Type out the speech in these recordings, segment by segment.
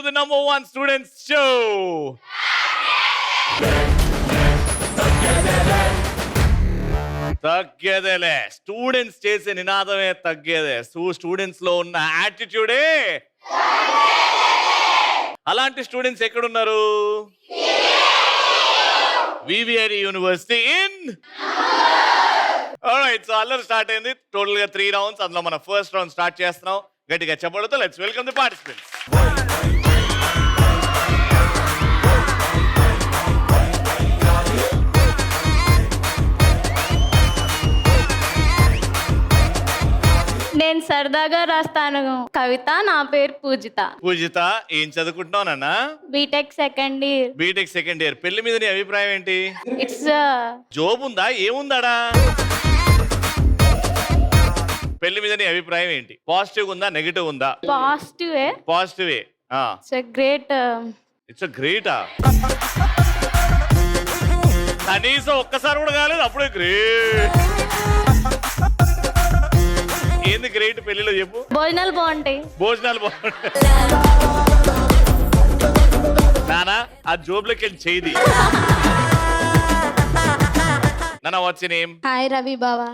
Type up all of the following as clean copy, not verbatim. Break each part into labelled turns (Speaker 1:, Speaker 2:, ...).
Speaker 1: to the #1 students show. తగ్గేదేలే. Students చేసే నినాదమే తగ్గేదే. స్టూడెంట్స్ లో ఉన్న యాటిట్యూడే. అలాంటి స్టూడెంట్స్ ఎక్కడున్నారు? VVIT university in. Alright, so అల్లరి స్టార్ట్ అయింది. టోటల్ గా 3 రౌండ్స్. అందులో మన ఫస్ట్ రౌండ్ స్టార్ట్ చేస్తున్నాం. గట్టిగా చెప్పడంతో లెట్స్ వెల్కమ్ ది పార్టిసిపెంట్స్.
Speaker 2: నేను సరదాగా రాస్తాను కవిత. నా పేరు పూజిత.
Speaker 1: పూజిత, ఏం చదువుకుంటున్నావు నాన్న?
Speaker 2: BTech second year.
Speaker 1: BTech second year. పెళ్లి మీద నీ అభిప్రాయం ఏంటి?
Speaker 2: ఇట్స్
Speaker 1: జోబ్ ఉందా? ఏముందాడా? పెళ్లి మీద నీ అభిప్రాయం ఏంటి? పాజిటివ్ ఉందా, నెగటివ్ ఉందా?
Speaker 2: పాజిటివ్.
Speaker 1: పాజిటివే.
Speaker 2: It's great.
Speaker 1: ఇట్స్ గ్రేటా? కనీసం ఒక్కసారి కూడా కాలేదు, అప్పుడే గ్రేట్. ఏంది గ్రేట్ పెళ్లిలో చెప్పు?
Speaker 2: భోజనాలు బాగుంటాయి.
Speaker 1: భోజనాలు బాగుంటాయి. నానా ఆ జోబులోకి వెళ్ళి చేయి. నానా what's your name?
Speaker 2: Hi Ravi బావా.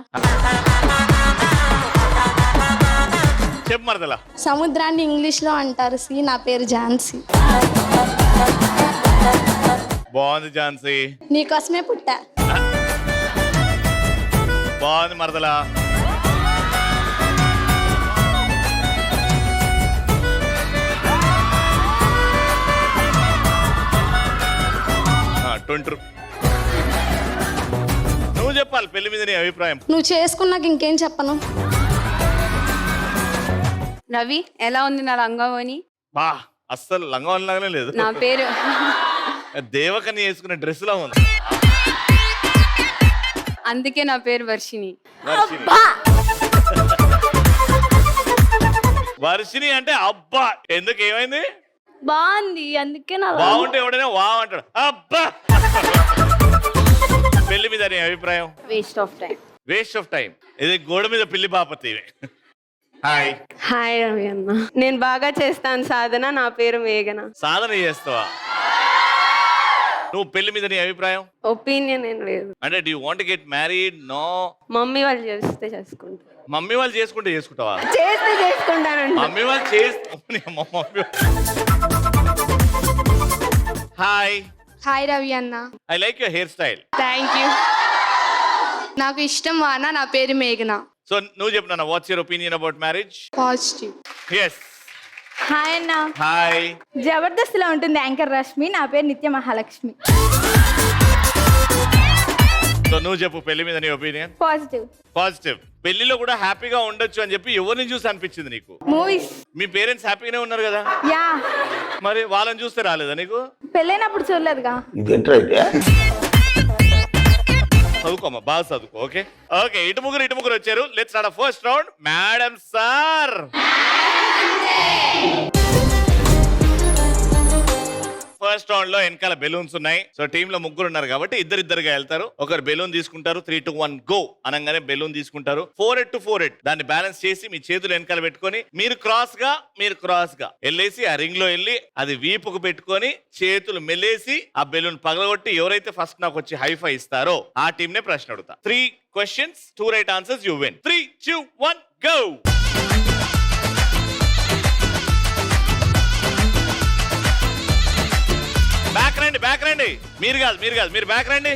Speaker 1: చెప్పు మరదలా.
Speaker 2: సముద్రాన్ని ఇంగ్లీష్ లో అంటారు సి. నా పేరు ఝాన్సీ.
Speaker 1: బాగుంది ఝాన్సీ.
Speaker 2: నీకోసమే పుట్టా.
Speaker 1: బాగుంది మరదలా. నువ్వు చెప్పాలి పెళ్లి మీద నీ అభిప్రాయం.
Speaker 2: నువ్వు చేసుకున్నాక ఇంకేం చెప్పను.
Speaker 3: రవి, ఎలా ఉంది నా లంగావోని?
Speaker 1: బా, అస్సలు లంగం లాగానే లేదు.
Speaker 3: నా పేరు
Speaker 1: దేవకని వేసుకునే డ్రెస్ లా ఉంది.
Speaker 3: అందుకే నా పేరు వర్షిని.
Speaker 1: వర్షిని అంటే అబ్బా. ఎందుకు, ఏమైంది?
Speaker 2: బాగుంది అందుకే. నా
Speaker 1: బాగుంటే ఎవడైనా వా అంటాడు. అబ్బా. పెళ్లి మీద నీ అభిప్రాయం?
Speaker 3: Waste of time.
Speaker 1: Waste of time. ఇది గోడ మీద పిల్లి బాపతి. హాయ్.
Speaker 4: హాయ్ రవి అన్న, నేను బాగా చేస్తాను సాధన. నా పేరు మేఘన.
Speaker 1: సాధన చేస్తావా? నువ్వు పెళ్లి మీద నీ అభిప్రాయం?
Speaker 4: ఒపీనియన్ ఏం లేదు.
Speaker 1: అంటే do you want to get married? No.
Speaker 4: Mummy వాళ్ళు చేస్తే చేసుకుంటా.
Speaker 1: మమ్మీ వాళ్ళు చేసుకుంటే చేసుకుంటావా?
Speaker 4: చేస్తే చేసుకుంటానండి.
Speaker 1: మమ్మీ వాళ్ళు హాయ్.
Speaker 2: హాయ్ రవి అన్న.
Speaker 1: I like your hair style.
Speaker 4: Thank you.
Speaker 2: నాకు ఇష్టం వాన. నా పేరు మేఘన.
Speaker 1: సో నువ్వు చెప్పు నాన్న, what's your opinion about marriage?
Speaker 2: Positive.
Speaker 1: yes.
Speaker 2: Hi అన్న.
Speaker 1: హాయ్.
Speaker 2: జబర్దస్త్ లో ఉంటుంది యాంకర్ రష్మి. నా పేరు నిత్య మహాలక్ష్మి.
Speaker 1: సో నువ్వు చెప్పు పెళ్లి మీద నీ ఒపీనియన్?
Speaker 2: పాజిటివ్.
Speaker 1: పాజిటివ్. పెళ్లిలో కూడా హ్యాపీగా ఉండొచ్చు అని చెప్పి ఎవరిని చూసి అనిపించింది నీకు?
Speaker 2: మూవీస్.
Speaker 1: మీ పేరెంట్స్ హ్యాపీగానే ఉన్నారు కదా?
Speaker 2: యా.
Speaker 1: మరి వాళ్ళని చూస్తే రాలేదా నీకు?
Speaker 2: పెళ్ళైనప్పుడు చూడలేదుగా.
Speaker 1: చదువుకోమ్మా, బాగా చదువుకో. Okay okay. ఇటు ముగ్గురు వచ్చారు. Let's start first round. Madam sir, first round లో వెనకాల బెలూన్స్ ఉన్నాయి. సో టీమ్ లో ముగ్గురు ఉన్నారు కాబట్టి ఇద్దరిద్దరుగా వెళ్తారు. ఒకరు బెలూన్ తీసుకుంటారు. 3, 2, 1 గో అనగానే బెలూన్ తీసుకుంటారు. 4 to 4 దాన్ని బ్యాలెన్స్ చేసి మీ చేతులు వెనకాల పెట్టుకొని మీరు క్రాస్ గా వెళ్ళేసి ఆ రింగ్ లో వెళ్ళి అది వీపుకు పెట్టుకొని చేతులు మెల్లేసి ఆ బెలూన్ పగలగొట్టి ఎవరైతే ఫస్ట్ నాకు వచ్చి హైఫై ఇస్తారో ఆ టీం నే ప్రశ్న అడుగుతా. 3 questions, 2 right answers, you win. 3, 2, 1 go. Back రండి. మీరు కాదు మీరు బ్యాక్ రండి.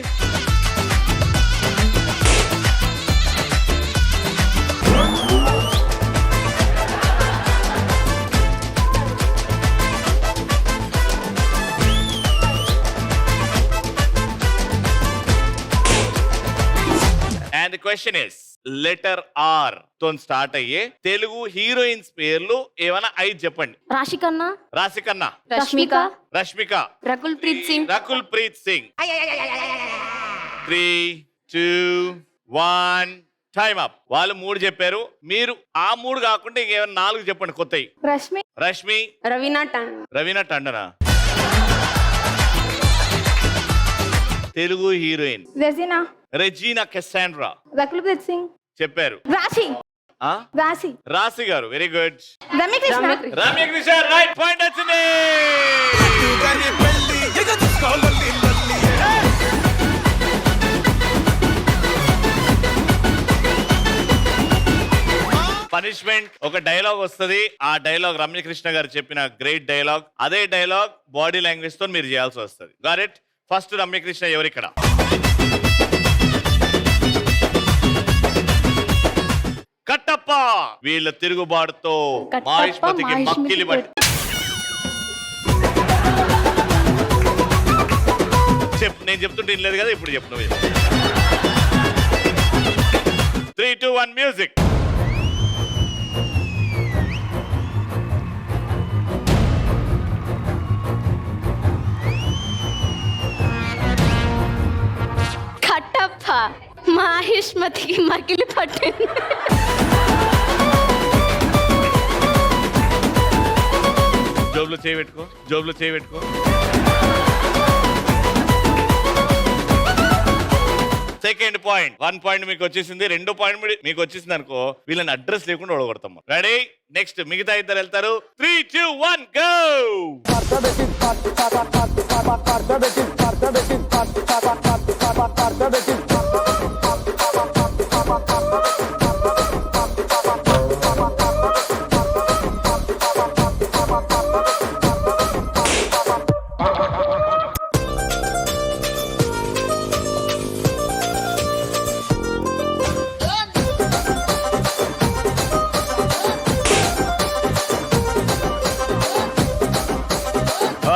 Speaker 1: And the question is letter R తో స్టార్ట్ అయ్యే తెలుగు హీరోయిన్స్ పేర్లు ఏమైనా 5 చెప్పండి.
Speaker 2: రాశికన్నా.
Speaker 1: రాశికన్నా.
Speaker 2: రష్మిక.
Speaker 1: రష్మిక.
Speaker 3: రకుల్ ప్రీత్ సింగ్.
Speaker 1: రకుల్ ప్రీత్ సింగ్. 3, 2, 1 time up. వాళ్ళు 3 చెప్పారు. మీరు ఆ 3 కాకుండా ఇంకేమైనా 4 చెప్పండి కొత్తవి. రష్మి.
Speaker 4: రవీనా టండన్.
Speaker 1: రవీనా టండనా. తెలుగు హీరోయిన్.
Speaker 2: రెజీనా.
Speaker 1: రెజీనా కెసాండ్రా.
Speaker 2: రకుల్ ప్రీత్ సింగ్.
Speaker 1: చెప్పారు.
Speaker 2: రాశి. రాశి.
Speaker 1: రాశి గారు very good.
Speaker 2: Ramyakrishna.
Speaker 1: Ramyakrishna right point వచ్చింది. పనిష్మెంట్ ఒక డైలాగ్ వస్తది. ఆ డైలాగ్ రమ్యకృష్ణ గారు చెప్పిన గ్రేట్ డైలాగ్. అదే డైలాగ్ బాడీ లాంగ్వేజ్ తో మీరు చేయాల్సి వస్తుంది. Got it. ఫస్ట్ రమ్యకృష్ణ ఎవరు ఇక్కడ? కట్టప్ప. వీళ్ళ తిరుగుబాటుతో మాహిష్మతికి మక్కిలి పట్టి నేను చెప్తుంటే లేదు కదా, ఇప్పుడు చెప్పు. 3, 2, 1 మ్యూజిక్.
Speaker 4: కట్టప్ప మాహిష్మతికి మకిలి పట్టింది.
Speaker 1: జోబులో చేయి పెట్టుకో, జోబులో చేయి పెట్టుకో. Second point. 1 పాయింట్ మీకు వచ్చేసింది. 2 పాయింట్ మీకు వచ్చేసింది అనుకో, వీళ్ళని అడ్రస్ లేకుండా ఓడగొడతాం. రెడీ? నెక్స్ట్ మిగతా ఇద్దరు వెళ్తారు. 3, 2, 1 గో.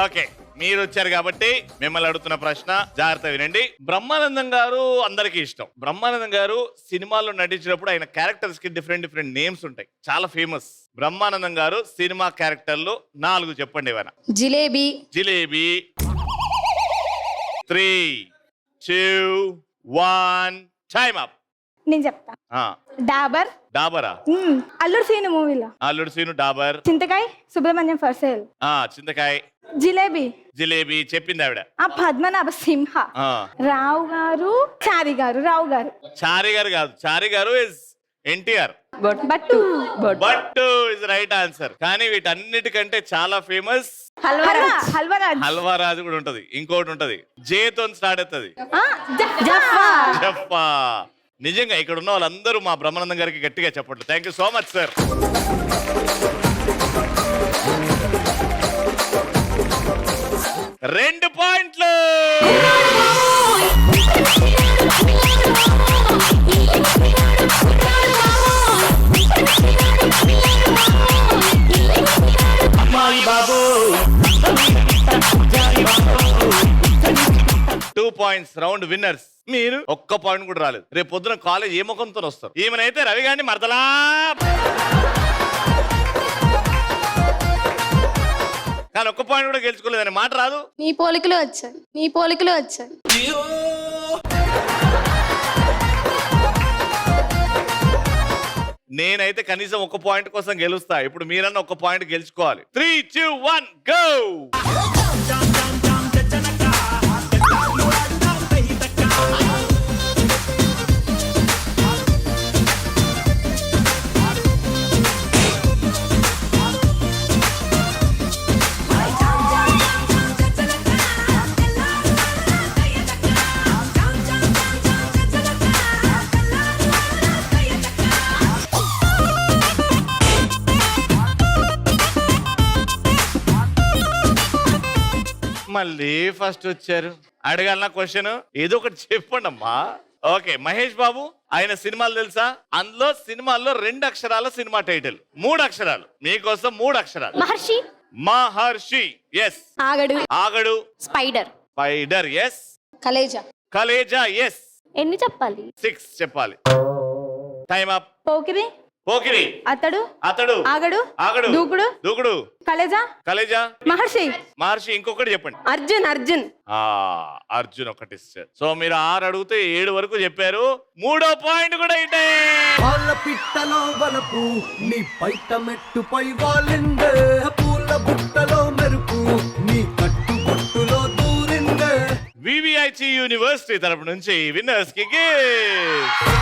Speaker 1: ఓకే, మీరు వచ్చారు కాబట్టి మిమ్మల్ని అడుగుతున్న ప్రశ్న జాగ్రత్త వినండి. బ్రహ్మానందం గారు అందరికీ ఇష్టం. బ్రహ్మానందం గారు సినిమాల్లో నటించినప్పుడు ఆయన క్యారెక్టర్స్ కి డిఫరెంట్ నేమ్స్ ఉంటాయి, చాలా ఫేమస్. బ్రహ్మానందం గారు సినిమా క్యారెక్టర్లు 4 చెప్పండి ఏమైనా.
Speaker 3: జిలేబీ.
Speaker 1: జిలేబీ. 3, 2, 1 time up.
Speaker 2: నేను చెప్తా. డాబర్.
Speaker 1: డాబరా?
Speaker 2: అల్లుడు సీను మూవీలో.
Speaker 1: అల్లుడు సీను డాబర్.
Speaker 2: చింతకాయ సుబ్రహ్మణ్యం ఫర్ సేల్.
Speaker 1: చింతకాయ.
Speaker 2: జిలేబీ.
Speaker 1: జిలేబీ చెప్పింది ఆవిడ.
Speaker 2: పద్మనాభ సింహ. రావు గారు. చారి గారు. రావు గారు.
Speaker 1: చారి గారు కాదు, చారి గారు ఇస్ ఎన్టీఆర్.
Speaker 2: బట్టు.
Speaker 1: బట్టు ఇస్ రైట్ ఆన్సర్. కానీ వీటన్నిటికంటే చాలా ఫేమస్
Speaker 2: హల్వరాజ్.
Speaker 1: హల్వారాజు కూడా ఉంటది. ఇంకోటి ఉంటది జేతో స్టార్ట్ అవుతుంది. జఫా. నిజంగా ఇక్కడ ఉన్న వాళ్ళందరూ మా బ్రహ్మానందం గారికి గట్టిగా చెప్పట్లు. Thank you so much sir. రెండు పాయింట్లు. Two points round winners. మీరు ఒక్క పాయింట్ కూడా రాలేదు. రేపు పొద్దున కాలేజ్ ఏ ముఖంతో వస్తారు? ఈమెనైతే రవి గారిని మరదలా. కానీ ఒక్క పాయింట్ కూడా గెలుచుకోలేదని మాట రాదు.
Speaker 3: నీ పోలికలు వచ్చాయి, నీ పోలికలు వచ్చాయి.
Speaker 1: నేనైతే కనీసం ఒక పాయింట్ కోసం గెలుస్తా. ఇప్పుడు మీరన్నా ఒక పాయింట్ గెలుచుకోవాలి. 3, 2, 1 గో. మళ్ళీ ఫస్ట్ వచ్చారు. అడగాలన్నా క్వశ్చన్ ఏదో ఒకటి చెప్పండి అమ్మా. ఓకే, మహేష్ బాబు. ఆయన సినిమాలు తెలుసా? అందులో సినిమాల్లో 2 అక్షరాల సినిమా టైటిల్. 3 అక్షరాలు మీకోసం. 3 అక్షరాలు.
Speaker 3: Maharshi.
Speaker 1: Maharshi yes.
Speaker 3: Aagadu.
Speaker 1: Aagadu.
Speaker 3: Spyder.
Speaker 1: Spyder yes.
Speaker 3: Khaleja.
Speaker 1: Khaleja yes.
Speaker 3: ఎన్ని చెప్పాలి?
Speaker 1: 6 చెప్పాలి. Time up.
Speaker 2: పోకిరి.
Speaker 1: పోకిరి.
Speaker 2: అతడు.
Speaker 1: అతడు.
Speaker 2: ఆగడు.
Speaker 1: ఆగడు.
Speaker 2: దూకుడు.
Speaker 1: దూకుడు.
Speaker 2: కలేజా.
Speaker 1: కలేజా.
Speaker 2: మహర్షి.
Speaker 1: మహర్షి. ఇంకొకటి చెప్పండి.
Speaker 4: అర్జున్. అర్జున్.
Speaker 1: అర్జున్ ఒకటి ఇస్తారు. సో మీరు 6 అడిగితే 7 వరకు చెప్పారు. 3వ పాయింట్ కూడా ఇటే.
Speaker 5: వాళ్ళ పిట్టలో వలపు నీ పైట మెట్టుపై వాలిందే, పూల బుట్టలో మెరుపు నీ కట్టు బొట్టులో దూరిందే.
Speaker 1: వివిఐటి యూనివర్సిటీ తరపు నుంచి విన్నర్స్ కి గిఫ్ట్.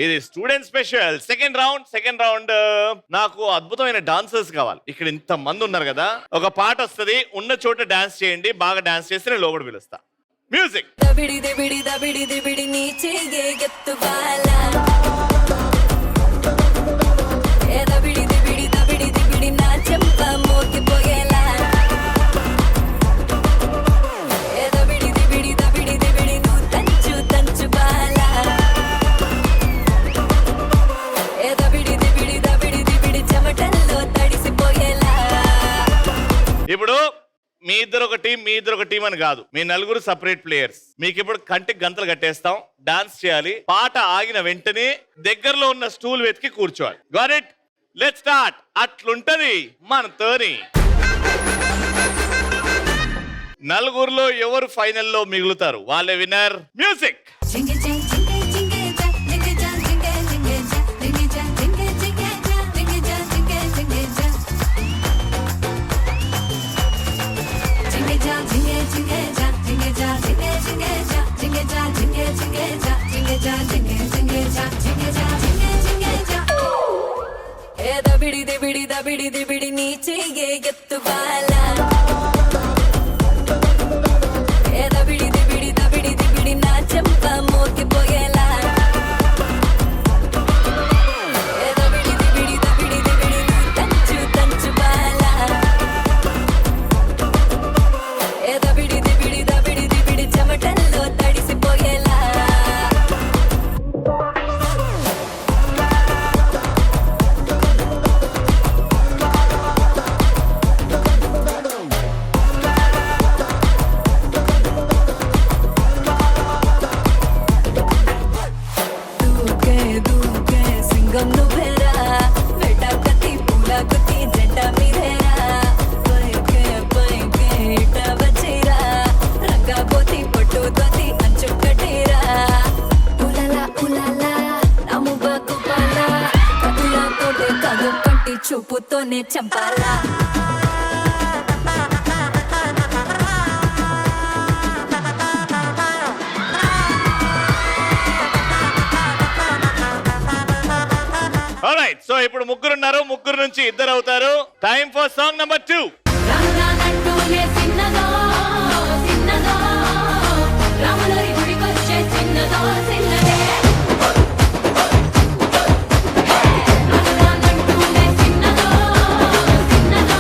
Speaker 1: ఇది స్టూడెంట్ స్పెషల్ సెకండ్ రౌండ్ నాకు అద్భుతమైన డాన్సర్స్ కావాలి. ఇక్కడ ఇంత మంది ఉన్నారు కదా, ఒక పాట వస్తది, ఉన్న చోట డాన్స్ చేయండి. బాగా డాన్స్ చేస్తే నేను లోపల పిలుస్తా. మ్యూజిక్.
Speaker 6: దబిడి దిబిడి దబిడి దిబిడి నీ చెయ్యే ఎత్తుబాల ఏ దబిడి దిబిడి దబిడి దిబిడి నా చెంప మోగిపోయేలా ఏ దబిడి దిబిడి దబిడి దిబిడి నువ్వు తంచు తంచు బాల ఏ దబిడి దిబిడి దబిడి దిబిడి చెమటల్లో తడిసిపోయేలా.
Speaker 1: ఇప్పుడు మీ ఇద్దరు ఒక టీం అని కాదు, మీ నలుగురు సపరేట్ ప్లేయర్స్. మీకు ఇప్పుడు కంటికి గంతలు కట్టేస్తాం, డాన్స్ చేయాలి. పాట ఆగిన వెంటనే దగ్గరలో ఉన్న స్టూల్ వెతికి కూర్చోవాలి. Got it? Let's start. అట్లుంటది మనతోని. నలుగురులో ఎవరు ఫైనల్లో మిగులుతారు వాళ్ళే విన్నర్. మ్యూజిక్.
Speaker 6: జింగే జా జింగే జింగే జా జింగే జా జింగే జింగే జా జింగే జా జింగే జింగే జా జింగే జా జింగే జింగే జా జింగే జా జింగే జింగే జా జింగే జా జింగే జింగే జా జింగే జా జింగే జింగే జా జింగే జా జింగే జింగే జా జింగే జా జింగే జింగే జా ఏ దబిడి దిబిడి దబిడి దిబిడి నీ చెయ్యే ఎత్తుబాల ఏ దబిడి దిబిడి దబిడి దిబిడి నా చెంప మోగిపోయేలా ఏ దబిడి దిబిడి దబిడి దిబిడి నువ్వు తంచు తంచు బాల ఏ దబిడి దిబిడి దబిడి దిబిడి చెమటల్లో తడిసిపోయేలా. దూకే దూకే సింగం నువ్వేరా వెటకతి పూలకతి జంట మీరేరా పైకే పైకే ఇట వచ్చేరా రంగబోతి పట్టుతోతి అంచు కట్టేరా ఉలలా ఉలలా నమ్ము బాకుపాలా కదులతోటే కదు కంటి చూపుతోనే చంపాలా.
Speaker 1: ఆల్రైట్, సో ఇప్పుడు ముగ్గురున్నారు, ముగ్గురు నుంచి ఇద్దరు అవుతారు. Time for song number 2.
Speaker 6: రాములానంటూనే చిన్నదో చిన్నదో రాములరి గుడికొచ్చే చిన్నదో చిన్నదే రాములానంటూనే చిన్నదో చిన్నదో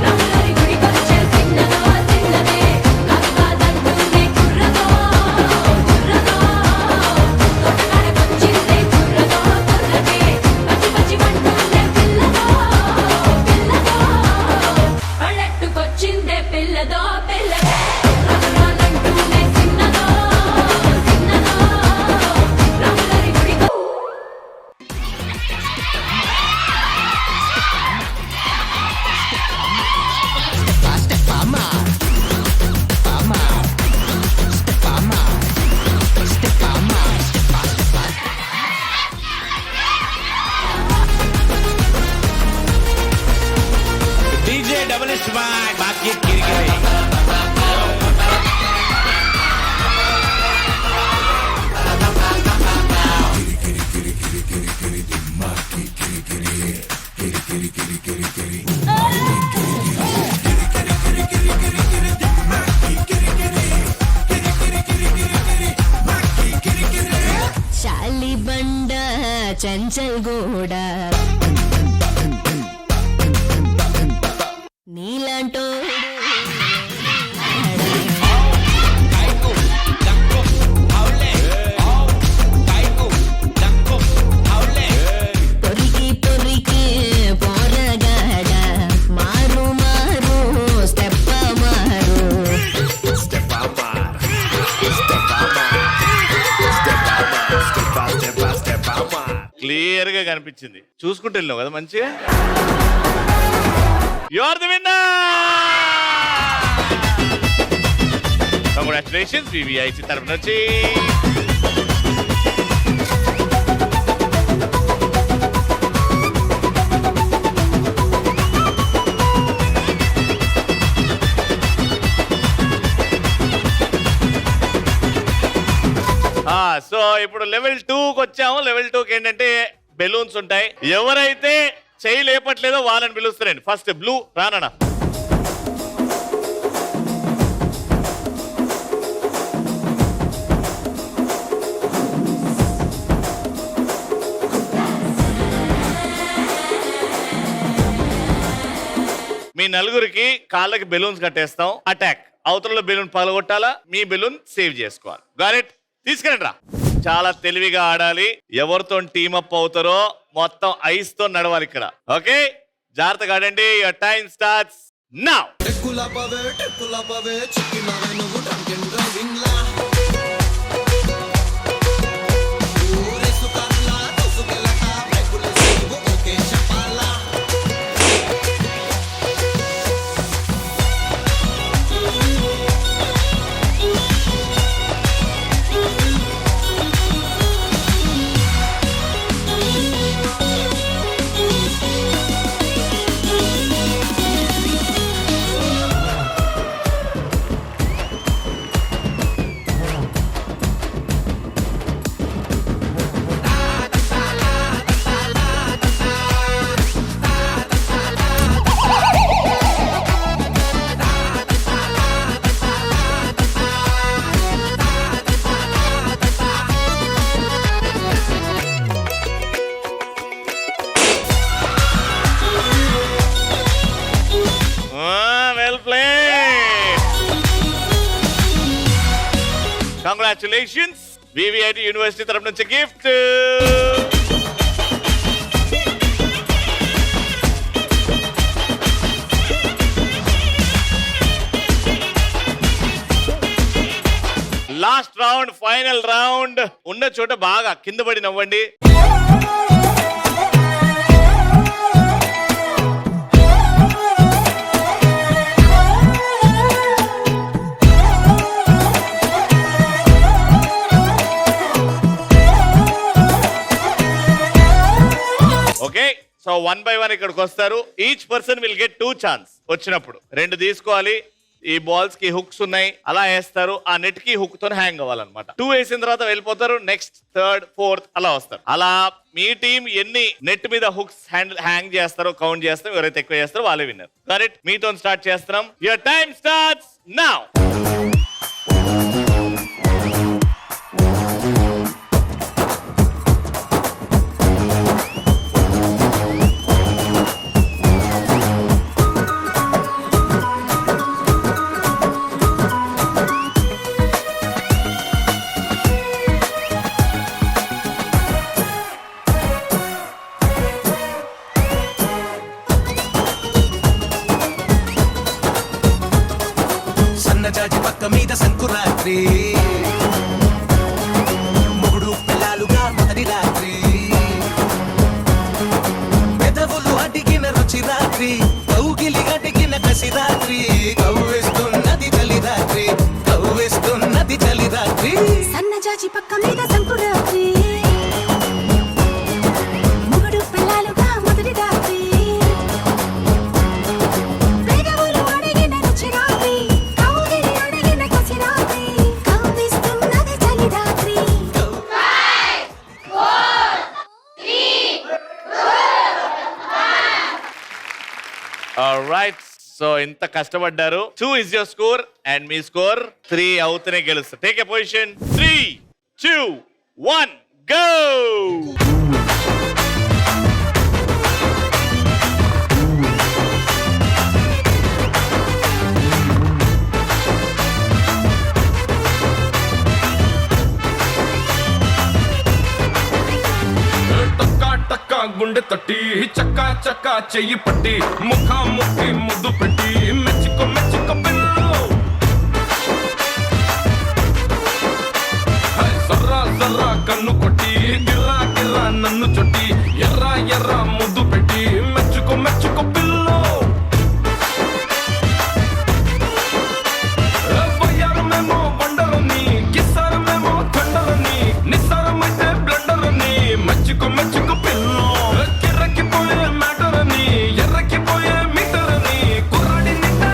Speaker 6: రాములరి గుడికొచ్చే చిన్నదో చిన్నదే కాదంటూనే కుర్రదో కుర్రదో తోటకాడకొచ్చిందే కుర్రదో కుర్రదే పచ్చి పచ్చి వంటూనే పిల్లదో పిల్లదో పళ్ళెట్టుకొచ్చిందే పిల్లదో పిల్లదే రాములానంటూనే చిన్నదో చిన్నదో రాములరి గుడికొ
Speaker 1: DJ double swag బాకీ కిరికిరి.
Speaker 6: చాలి బండ చంచల్ గూడ నీలాంటోడు పొరికి పొరికి పోరగాడ మారు మారు స్టెప్ప మారు
Speaker 1: క్లియర్ గా కనిపించింది, చూసుకుంటూ వెళ్ళినావు కదా మంచిగా. You are the winner. Congratulations VVIC తరపు నుంచి. సో ఇప్పుడు లెవెల్ 2కి వచ్చాము. లెవెల్ 2కి ఏంటంటే బెలూన్స్ ఉంటాయి. ఎవరైతే చేయి లేపట్లేదో వాళ్ళని పిలుస్తారండి. ఫస్ట్ బ్లూ రానా. మీ నలుగురికి కాళ్ళకి బెలూన్స్ కట్టేస్తాం. అటాక్. అవతలలో బెలూన్ పగలగొట్టాలా, మీ బెలూన్ సేవ్ చేసుకోవాలి. గారెట్ తీసుకెళ్ళండి రా. చాలా తెలివిగా ఆడాలి. ఎవరితో టీమప్ అవుతారో మొత్తం ఐస్ తో నడవాలి ఇక్కడ. ఓకే, జాగ్రత్తగా ఆడండి. Your time starts now. Congratulations. VVIT university తరపు నుంచి gift. Last round, final round. ఉన్న చోట బాగా కింద పడి నవ్వండి. ఓకే, సో 1 by 1 ఇక్కడికి వస్తారు. Each person will get 2 chance. వచ్చినప్పుడు 2 తీసుకోవాలి. ఈ బాల్స్ కి హుక్స్ ఉన్నాయి, అలా వేస్తారు. ఆ నెట్ కి హుక్ తో హ్యాంగ్ అవ్వాలన్నమాట. 2 వేసిన తర్వాత వెళ్ళిపోతారు. నెక్స్ట్, థర్డ్, ఫోర్త్ అలా వస్తారు. అలా మీ టీం ఎన్ని నెట్ మీద హుక్స్ హ్యాంగ్ చేస్తారో కౌంట్ చేస్తాం. ఎవరైతే ఎక్కువ చేస్తారో వాళ్ళే విన్నర్. కరెక్ట్. మీతో స్టార్ట్ చేస్తున్నాం. Your time starts now.
Speaker 5: సన్నజాజి పక్క మీద సంకురాత్రి, మూడు పిల్లలుగా మొదటి రాత్రి, పెదవులు అడిగిన రుచి రాత్రి, కౌగిలి అడిగిన కసి రాత్రి, కవ్వేస్తున్నది చలి రాత్రి, కవ్వేస్తున్నది చలి రాత్రి.
Speaker 6: సన్నజాజి పక్క మీద సంకురాత్రి, మూడు పిల్లలుగా మొదటి రాత్రి, పెదవులు అడిగిన రుచి రాత్రి, కౌగిలి అడిగిన కసి రాత్రి, కవ్విస్తున్నది చలి రాత్రి. 5, 4, 3, 2, 1.
Speaker 1: ఆల్రైట్, సో ఇంత కష్టపడ్డారు. 2 is your score and me score 3 అవుతూనే గెలుస్తారు. Take a position. 3, 2, 1 గో.
Speaker 7: టక్కా గుండె తట్టి చక్కా చక్కా చెయ్యి పట్టి ముఖాముఖి ముద్దు పెట్టి మెచ్చుకో మెచ్చుకో పిల్లు. సర్రా సర్రా కన్ను కొట్టి గిర్రా గిర్రా నన్ను చొట్టి ఎర్రా ఎర్రా ముద్దు పెట్టి మెచ్చుకో మెచ్చుకో పిల్లు. బయ్యారమేమో బండలని, కిస్సారమేమో తండలని, నిస్సారమైతే బ్లండలని, మెచ్చుకో మెచ్చుకో పిల్లు. కిర్రకి పోయే మ్యాటరని, ఎర్రకి పోయే మీటరని, కుర్రాడి నిండా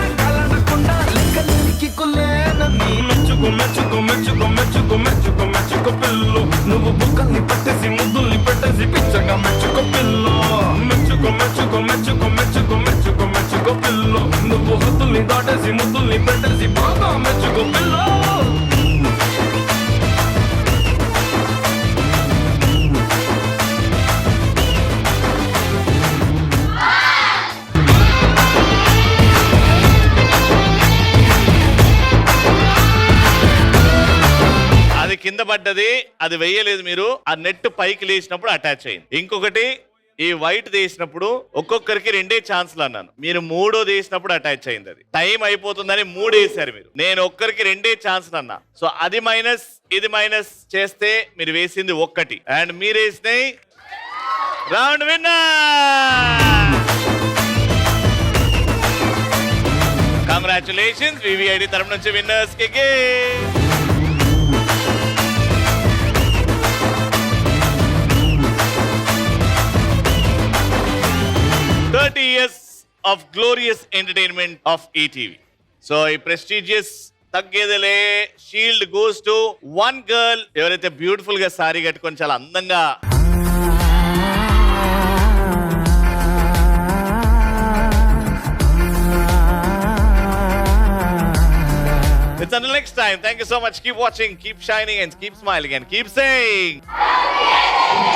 Speaker 7: నువ్వు హద్దుల్ని దాటేసి ముద్దుల్ని పెట్టేసి బాగా మెచ్చుకో పిల్ల.
Speaker 1: అది కింద పడ్డది, అది వెయ్యలేదు మీరు. ఆ నెట్ పైకి లేచినప్పుడు అటాచ్ అయింది. ఇంకొకటి ఈ వైట్ తీసినప్పుడు ఒక్కొక్కరికి 2 ఛాన్స్లు అన్నాను, మీరు 3ోది వేసినప్పుడు అటాచ్ అయింది. అది టైం అయిపోతుందని 3 వేసారు మీరు, నేను ఒక్కరికి 2 ఛాన్స్లు అన్నా. సో అది మైనస్ ఇది మైనస్ చేస్తే మీరు వేసింది 1 అండ్ మీరు వేసినాయి రౌండ్ విన్నర్. కంగ్రాచులేషన్స్ వివిఐడి తరపు నుంచి విన్నర్స్ కి 30 years of glorious entertainment of ETV. So, a prestigious తగ్గేదలే షీల్డ్ గోస్ టు 1 గర్ల్ ఎవరైతే బ్యూటిఫుల్ గా సారీ కట్టుకొని చాలా అందంగా It's until next time. Thank you so much. Keep watching, keep shining and keep smiling and keep saying